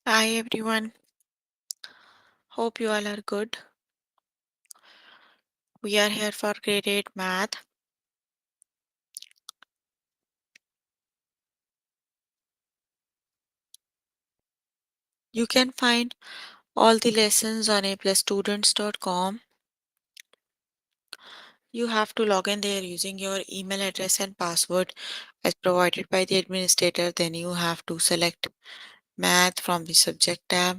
Hi everyone, hope you all are good. We are here for grade 8 math. You can find all the lessons on aplusstudents.com. You have to log in there using your email address and password as provided by the administrator. Then you have to select math from the subject tab,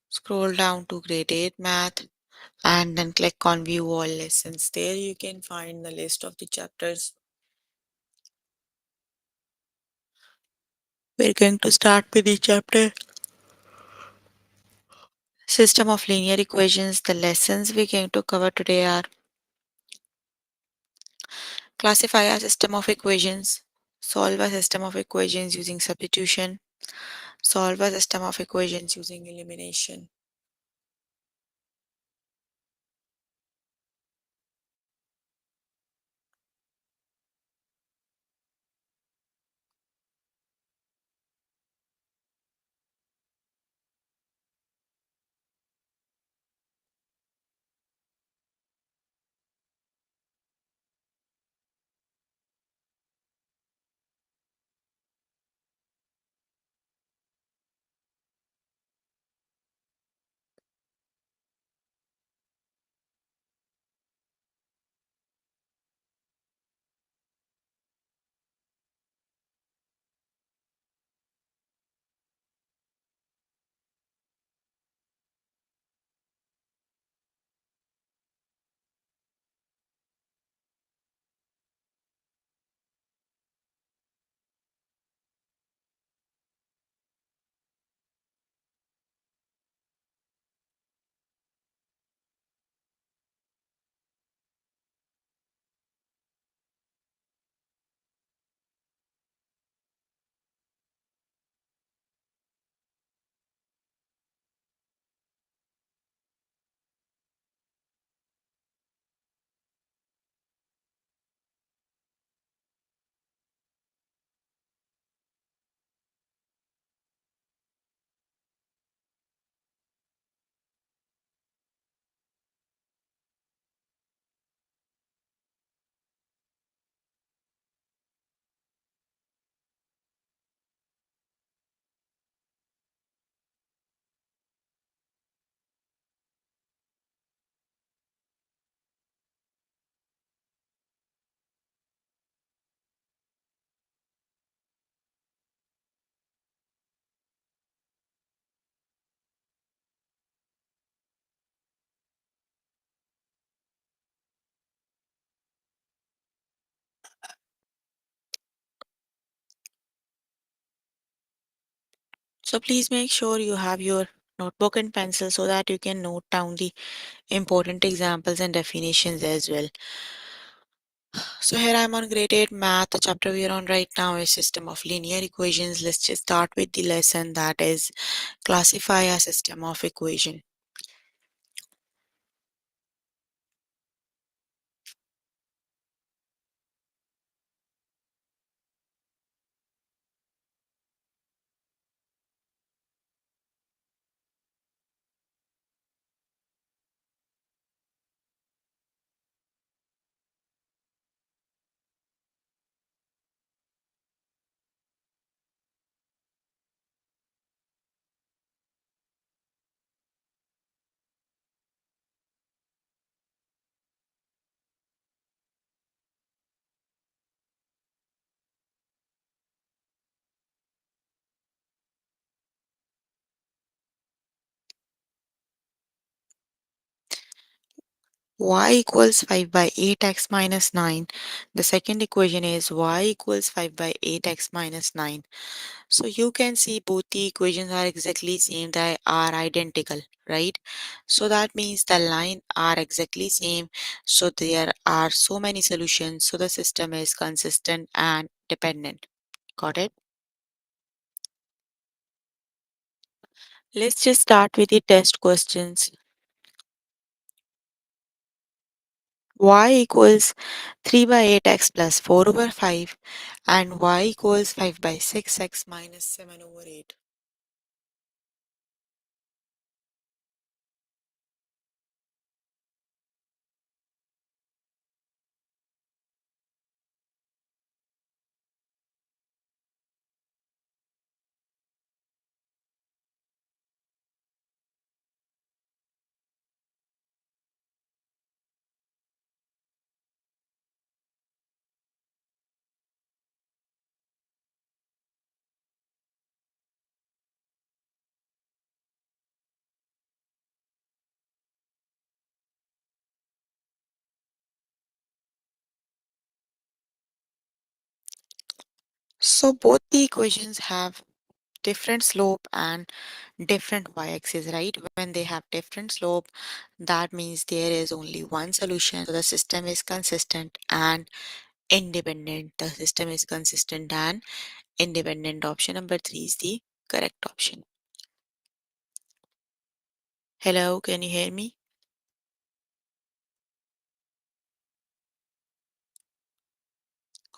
scroll down to grade 8 math, and then click on view all lessons. There you can find the list of the chapters. We're going to start with the chapter System of linear equations. The lessons we're going to cover today are classify a system of equations, solve a system of equations using substitution, solve a system of equations using elimination. So please make sure you have your notebook and pencil so that you can note down the important examples and definitions as well. So here I'm on grade 8 math. The chapter we are on right now is system of linear equations. Let's just start with the lesson that is classify a system of equation. Y equals 5 by 8x minus 9. The second equation is y equals 5 by 8x minus 9. So you can see both the equations are exactly same, they are identical, right? So that means the line are exactly same. So there are so many solutions. So the system is consistent and dependent. Got it? Let's just start with the test questions. Y equals 3 by 8x plus 4 over 5 and y equals 5 by 6x minus 7 over 8. So both the equations have different slope and different y-axis, right? When they have different slope, that means there is only one solution. So the system is consistent and independent. The system is consistent and independent. Option number three is the correct option. Hello, can you hear me?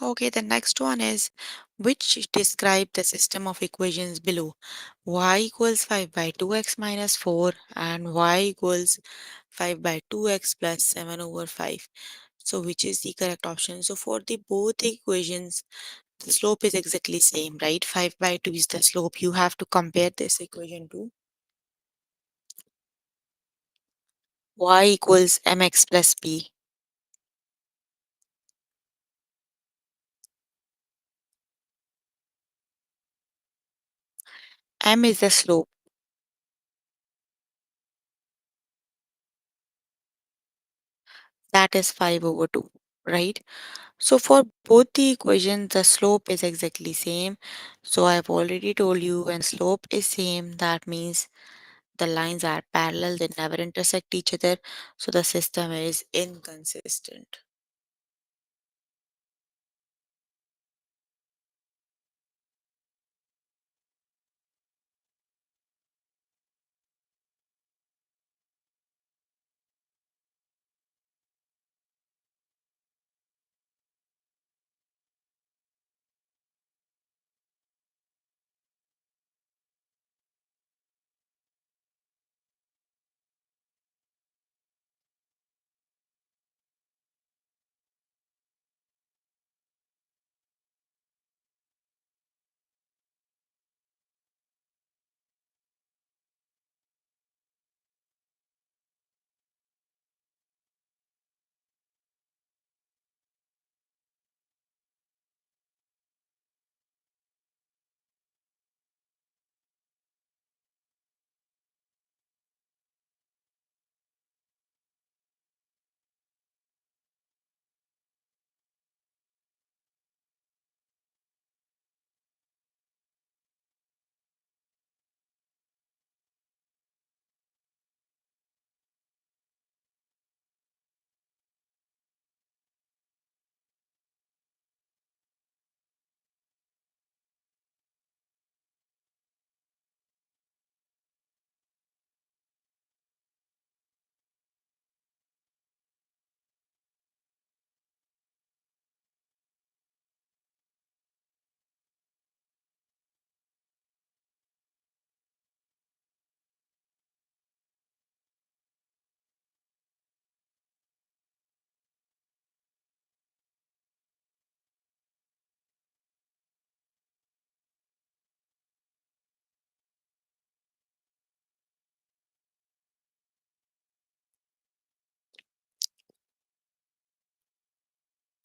Okay, the next one is which describe the system of equations below. Y equals 5 by 2x minus 4 and y equals 5 by 2x plus 7 over 5. So which is the correct option? So for the both equations, the slope is exactly same, right? 5 by 2 is the slope. You have to compare this equation to y equals mx plus b. M is the slope, that is 5 over 2, right? So for both the equations, the slope is exactly same. So I've already told you when slope is same, that means the lines are parallel, they never intersect each other. So the system is inconsistent.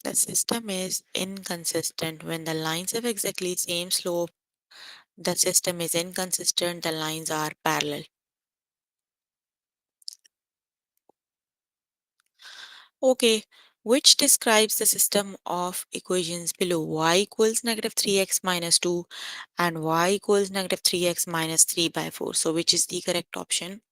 The system is inconsistent when the lines have exactly same slope. The system is inconsistent, the lines are parallel. Okay, which describes the system of equations below. Y equals negative 3x minus 2 and y equals negative 3x minus 3 by 4. So which is the correct option?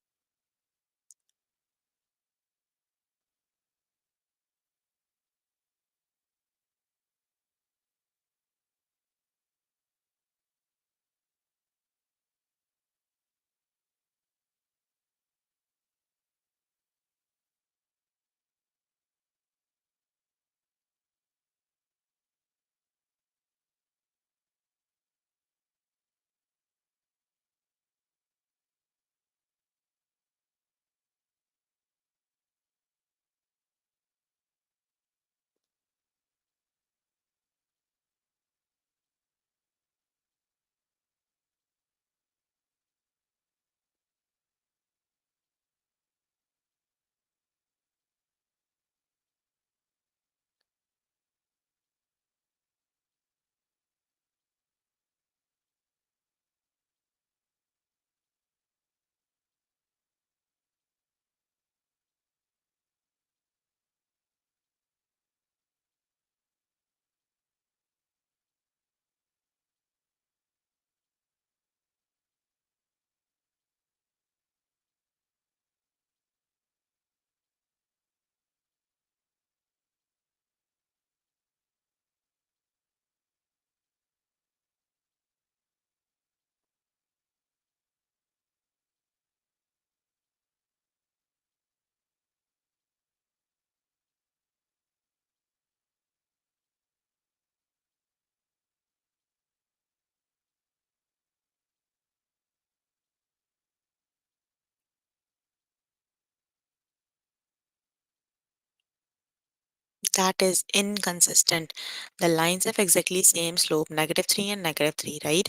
That is inconsistent. The lines have exactly same slope, -3 and -3, right?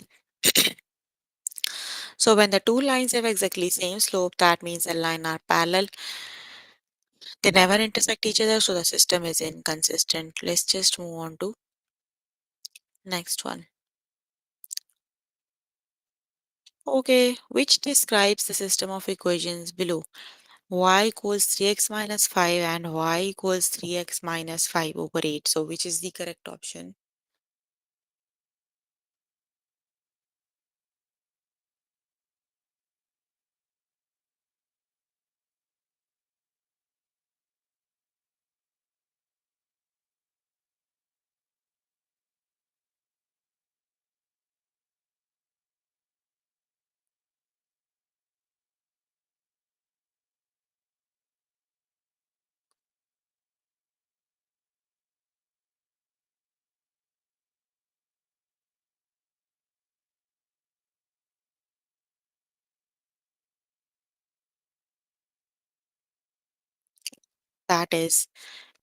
So when the two lines have exactly same slope, that means the line are parallel. They never intersect each other, so the system is inconsistent. Let's just move on to next one. Okay, which describes the system of equations below? Y equals 3x minus 5 and y equals 3x minus 5 over 8. So which is the correct option? That is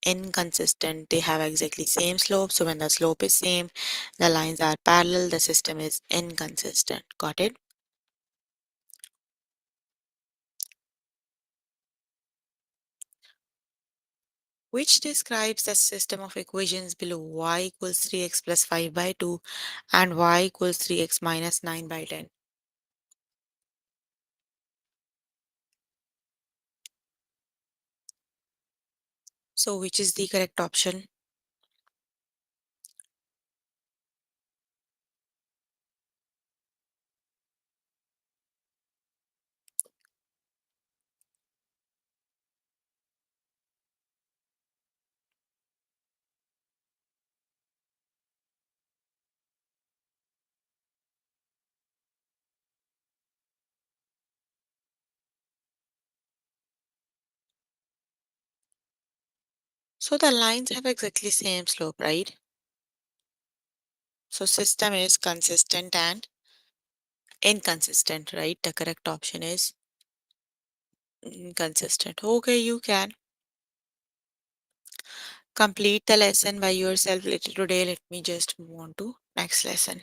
inconsistent. They have exactly same slope. So when the slope is same, the lines are parallel, the system is inconsistent. Got it? Which describes the system of equations below? Y equals 3x plus 5 by 2 and y equals 3x minus 9 by 10. So which is the correct option? So the lines have exactly same slope, right? So system is consistent and inconsistent, right? The correct option is inconsistent. Okay, you can complete the lesson by yourself little today. Let me just move on to next lesson.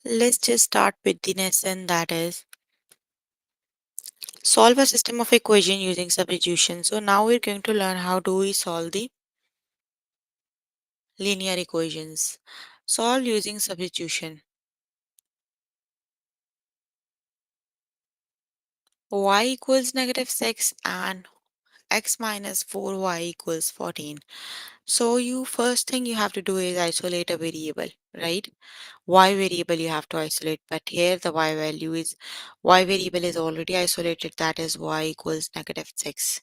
Let's just start with the lesson, that is solve a system of equation using substitution. So now we're going to learn how do we solve the linear equations. Solve using substitution. Y equals -6 and x minus 4y equals 14. So you first thing you have to do is isolate a variable, right? Y variable you have to isolate, but here the y value is y variable is already isolated, that is y equals -6.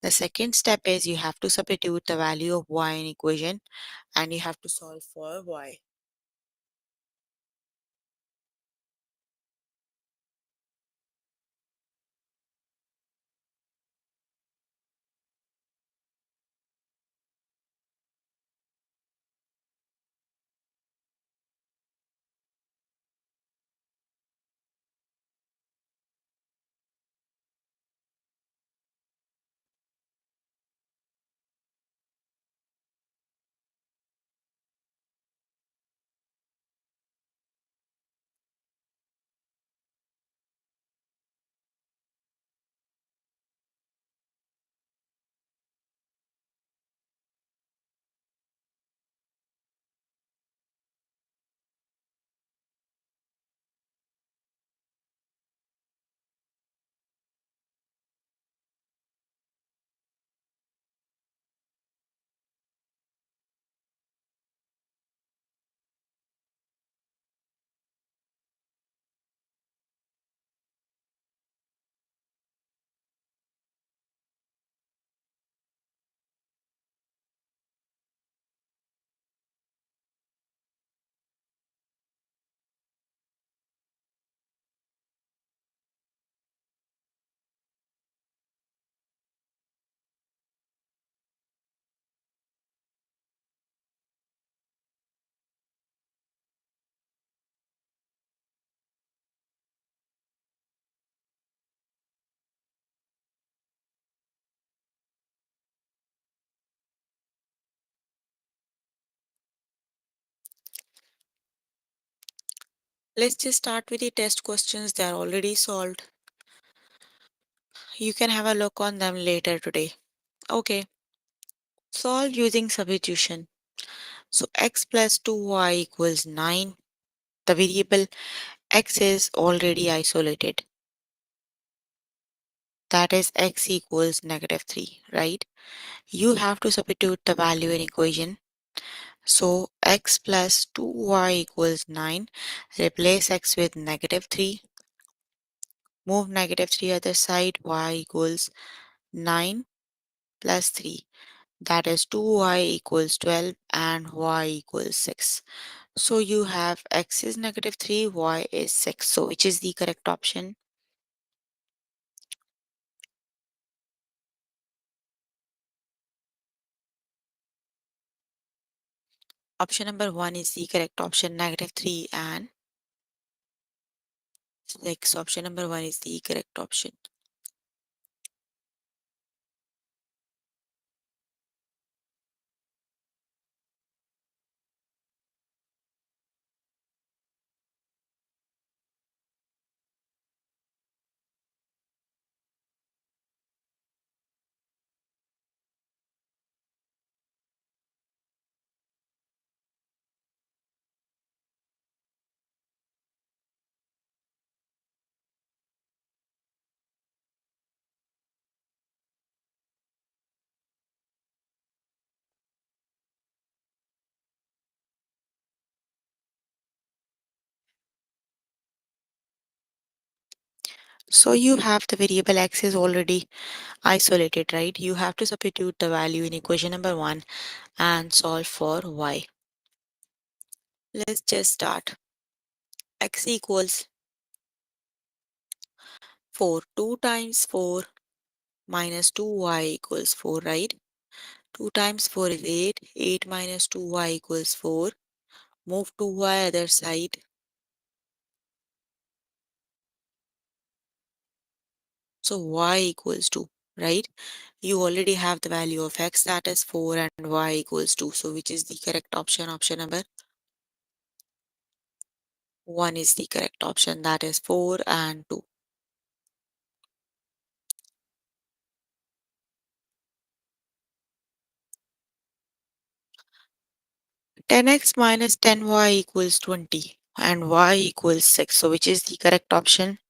The second step is you have to substitute the value of y in equation and you have to solve for y. Let's just start with the test questions. They are already solved. You can have a look on them later today. Okay, solve using substitution. So x plus 2y equals 9. The variable x is already isolated. That is x equals negative 3, right? You have to substitute the value in equation. So x plus 2y equals 9. Replace x with negative 3. Move negative 3 other side. Y equals 9 plus 3. That is 2y equals 12 and y equals 6. So you have x is negative 3, y is 6. So which is the correct option? Option number 1 is the correct option, negative 3 and 6. Option number 1 is the correct option. So you have the variable x is already isolated, right? You have to substitute the value in equation number 1 and solve for y. Let's just start. X equals 4. 2 times 4 minus 2y equals 4, right? 2 times 4 is 8. 8 minus 2y equals 4. Move 2y other side. So y equals 2, right? You already have the value of x, that is 4, and y equals 2. So which is the correct option? Option number 1 is the correct option, that is 4 and 2. 10x minus 10y equals 20 and y equals 6. So which is the correct option?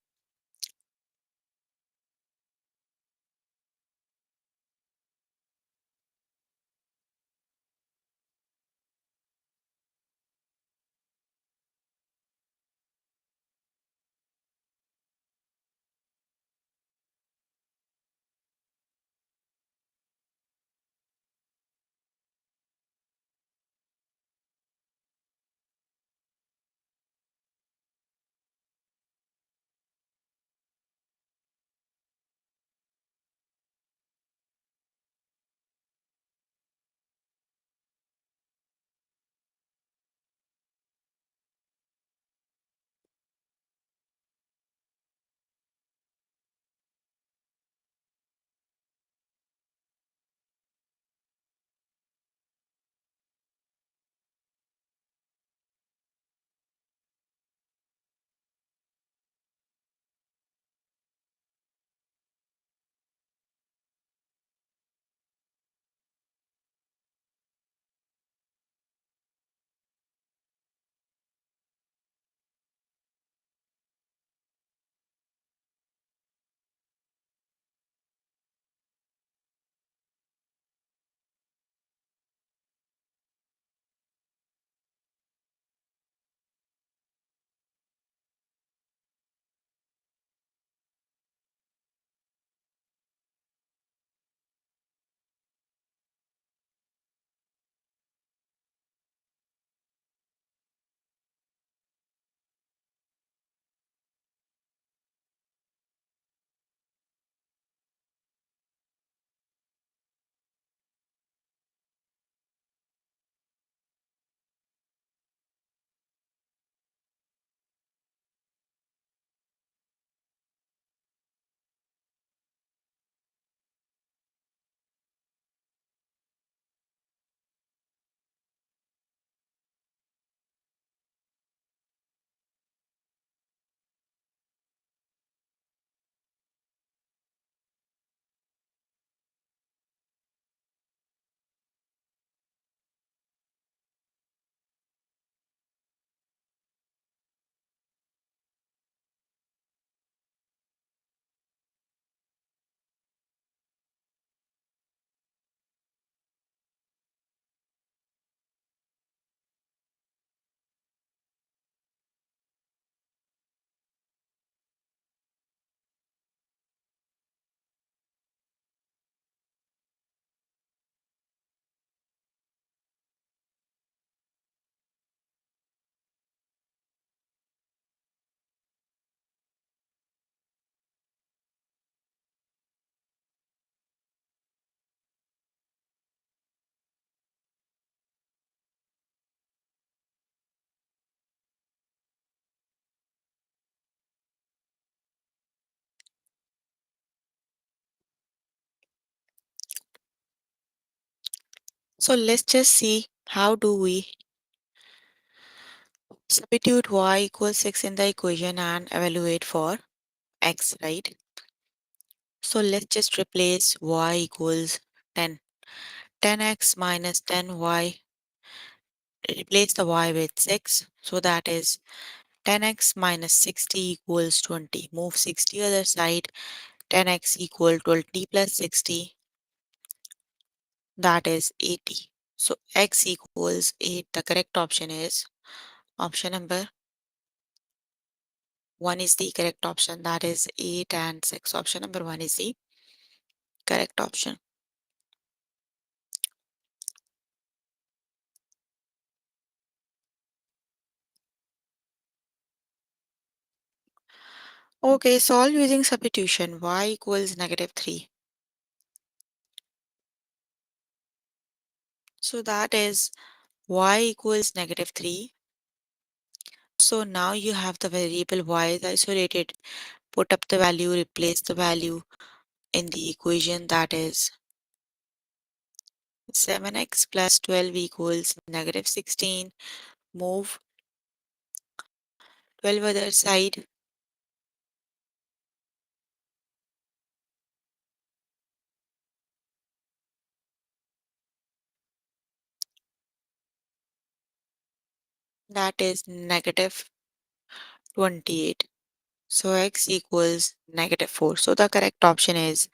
So let's just see how do we substitute y equals 6 in the equation and evaluate for x, right? So let's just replace y equals 10. 10x minus 10y, replace the y with 6. So that is 10x minus 60 equals 20. Move 60 other side. 10x equal 20 plus 60, that is 80. So x equals 8. The correct option is option number 1 is the correct option. That is 8 and 6. Option number 1 is the correct option. Okay, solve using substitution. Y equals negative 3. So that is y equals negative 3. So now you have the variable y is isolated. Put up the value, replace the value in the equation, that is 7x plus 12 equals negative 16. Move 12 other side. That is negative 28. So x equals negative 4. So the correct option is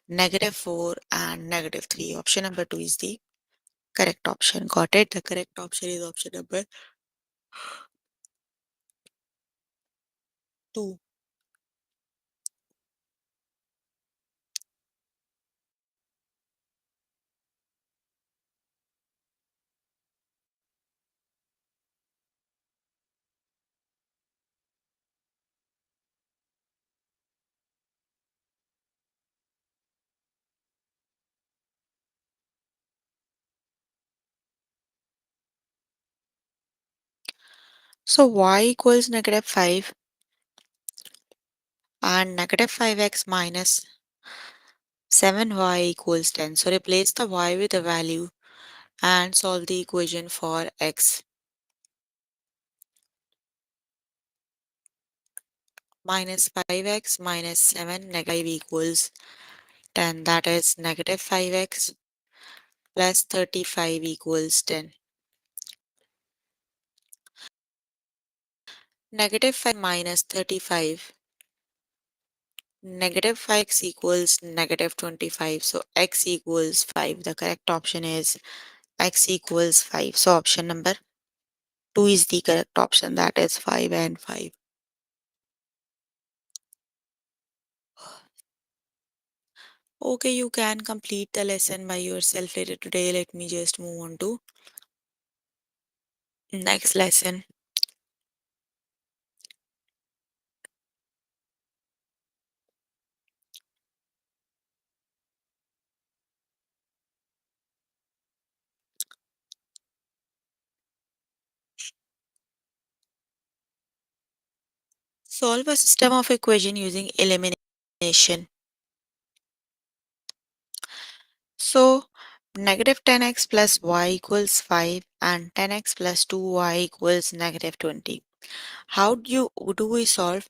negative 4 and negative 3. Option number 2 is the correct option. Got it? The correct option is option number 2. So y equals negative 5 and negative 5x minus 7y equals 10. So replace the y with a value and solve the equation for x. Minus 5x minus 7 negative equals 10. That is negative 5x plus 35 equals 10. Negative 5 minus 35. Negative 5x equals negative 25. So x equals 5. The correct option is x equals 5. So option number 2 is the correct option. That is 5 and 5. Okay, you can complete the lesson by yourself later today. Let me just move on to next lesson. Solve a system of equation using elimination. So negative 10x plus y equals 5 and 10x plus 2y equals negative 20. How do we solve?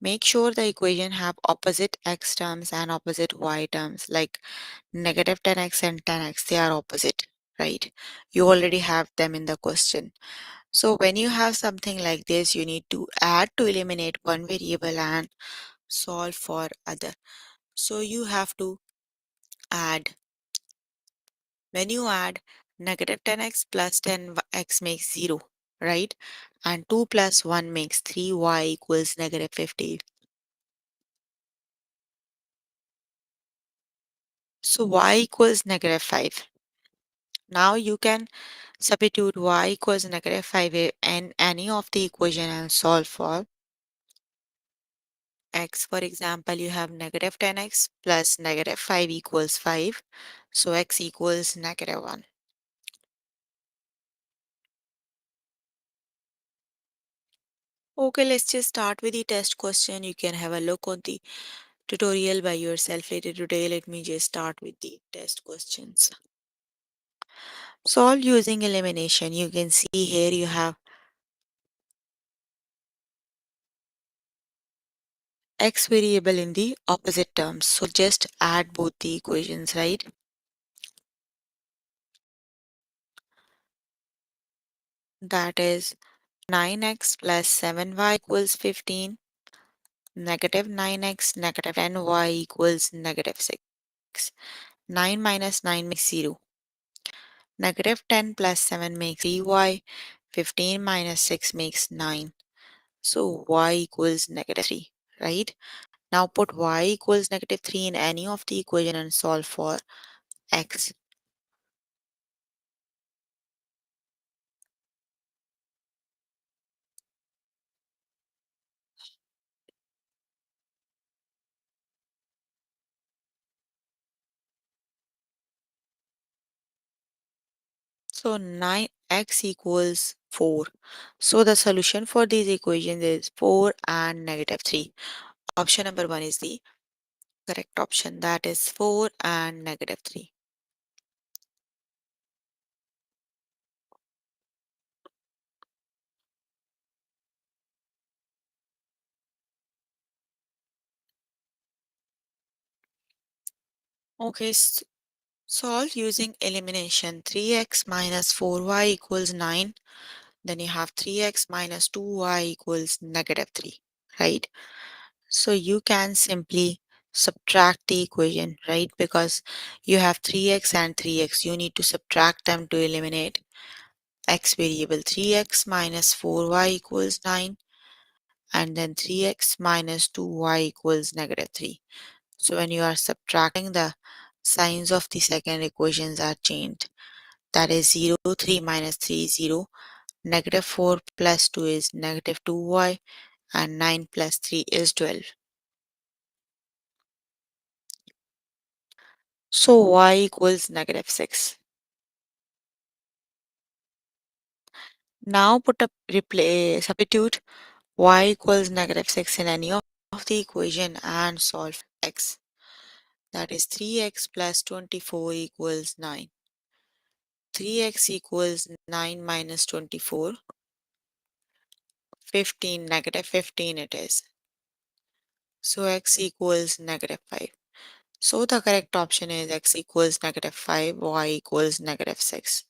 Make sure the equation have opposite x terms and opposite y terms, like negative 10x and 10x, they are opposite, right? You already have them in the question. So when you have something like this, you need to add to eliminate one variable and solve for other. So you have to add. When you add, negative 10x plus 10x makes 0, right? And 2 plus 1 makes 3y equals negative 50. So y equals negative 5. Now you can substitute y equals negative 5 in any of the equation and solve for x. For example, you have negative 10x plus negative 5 equals 5. So x equals negative 1. Okay, let's just start with the test question. You can have a look on the tutorial by yourself later today. Let me just start with the test questions. Solve using elimination. You can see here you have x variable in the opposite terms. So just add both the equations, right? That is 9x plus 7y equals 15, negative 9x, negative 10y equals negative 6. 9 minus 9 makes 0. Negative 10 plus 7 makes 3y. 15 minus 6 makes 9. So y equals negative 3, right? Now put y equals negative 3 in any of the equation and solve for x. So 9x equals 4. So the solution for these equations is 4 and negative 3. Option number 1 is the correct option. That is 4 and negative 3. Okay, solve using elimination. 3x minus 4y equals 9. Then you have 3x minus 2y equals negative 3, right? So you can simply subtract the equation, right? Because you have 3x and 3x. You need to subtract them to eliminate x variable. 3x minus 4y equals 9, and then 3x minus 2y equals negative 3. So when you are subtracting, the signs of the second equations are changed. That is 0, 3 minus 3 is 0. Negative 4 plus 2 is negative 2y, and 9 plus 3 is 12. So y equals negative 6. Now put a substitute y equals negative 6 in any of the equation and solve x. That is 3x plus 24 equals 9. 3x equals 9 minus 24. 15, negative 15 it is. So x equals negative 5. So the correct option is x equals negative 5, y equals negative 6.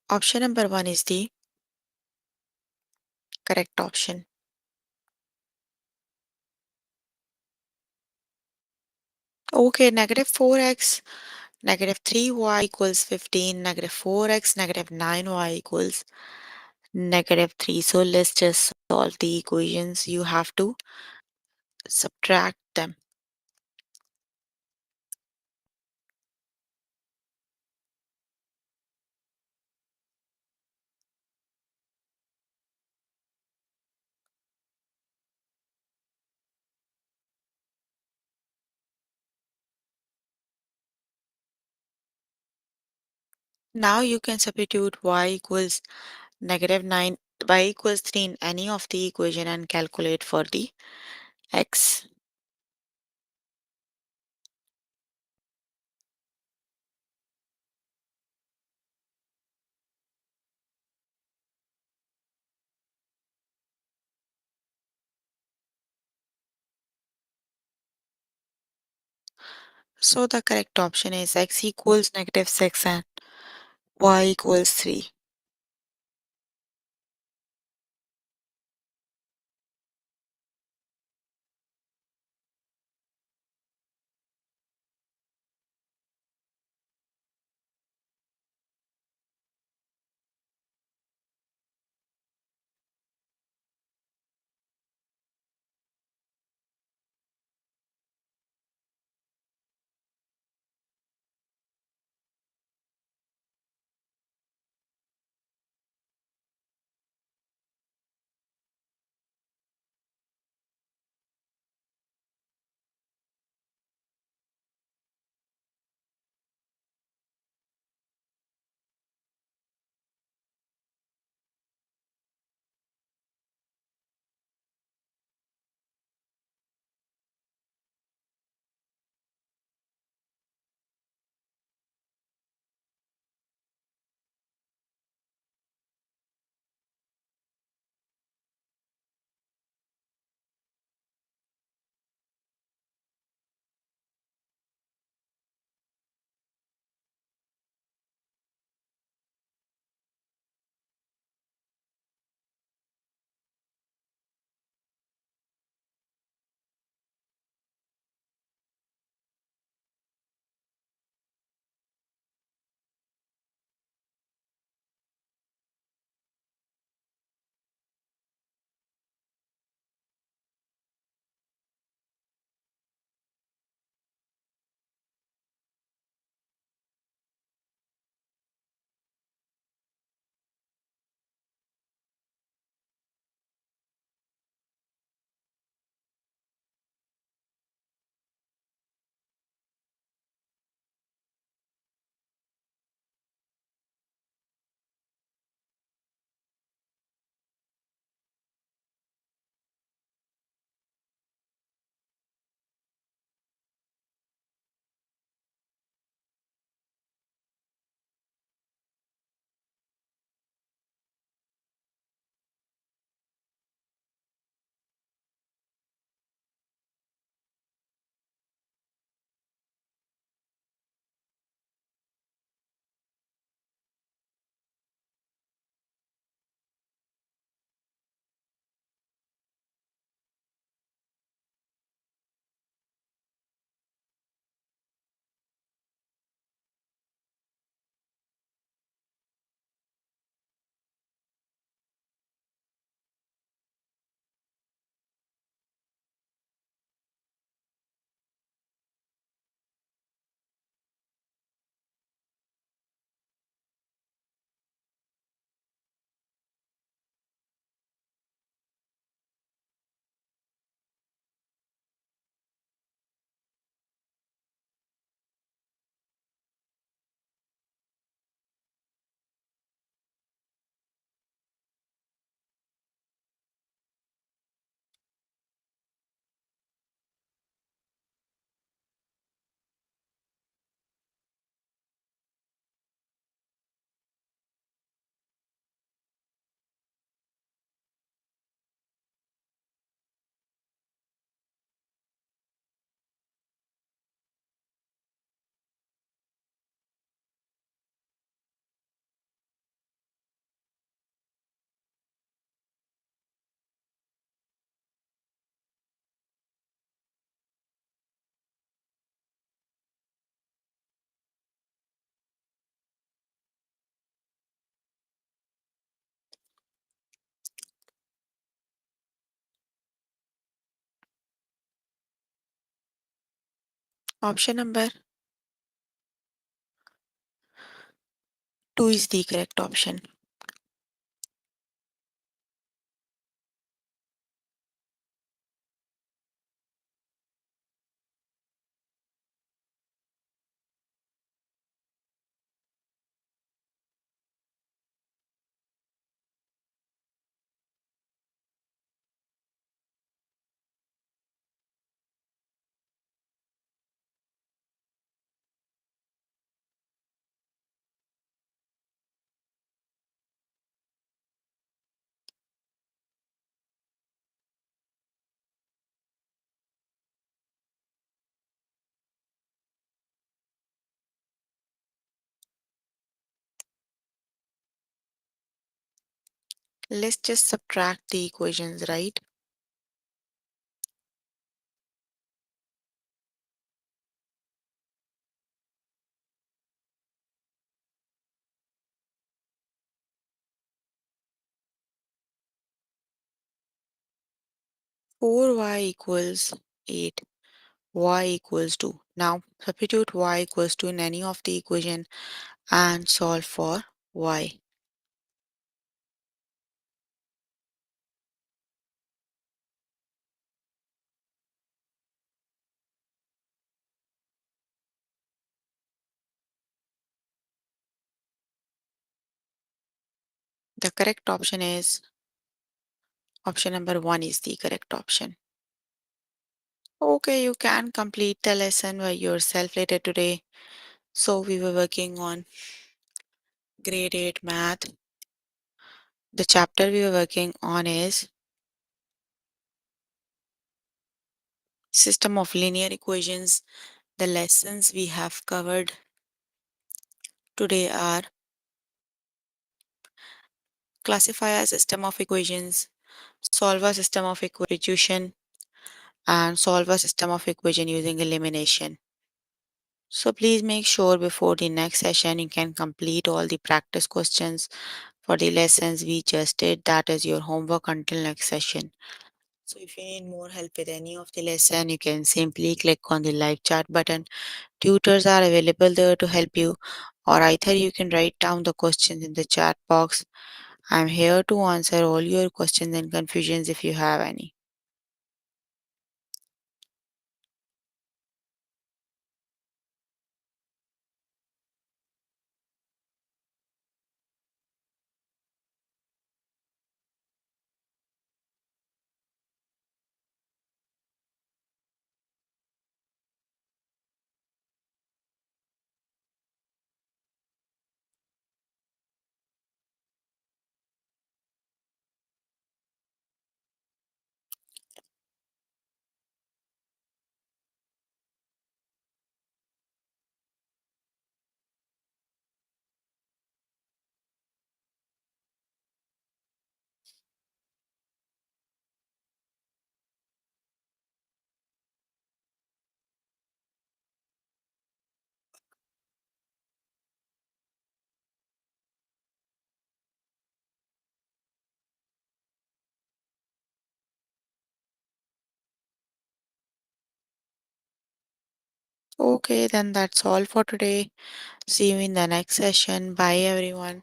Option number 1 is the correct option. Okay, negative 4x, negative 3y equals 15, negative 4x, negative 9y equals negative 3. So let's just solve the equations. You have to subtract them. Now you can substitute y equals negative 9, y equals 3 in any of the equation and calculate for the x. So the correct option is x equals negative 6 and y equals 3. Option number 2 is the correct option. 'Let's just subtract the equations, right? 4y equals 8, y equals 2. Now substitute y equals 2 in any of the equation and solve for y. The correct option is option number 1 is the correct option. Okay, you can complete the lesson by yourself later today. So we were working on grade 8 math. The chapter we were working on is system of linear equations. The lessons we have covered today are classify a system of equations, solve a system of equation, and solve a system of equation using elimination. So please make sure before the next session you can complete all the practice questions for the lessons we just did. That is your homework until next session. So if you need more help with any of the lesson, you can simply click on the live chat button. Tutors are available there to help you, or either you can write down the questions in the chat box. I'm here to answer all your questions and confusions if you have any. Okay, then that's all for today. See you in the next session. Bye, everyone.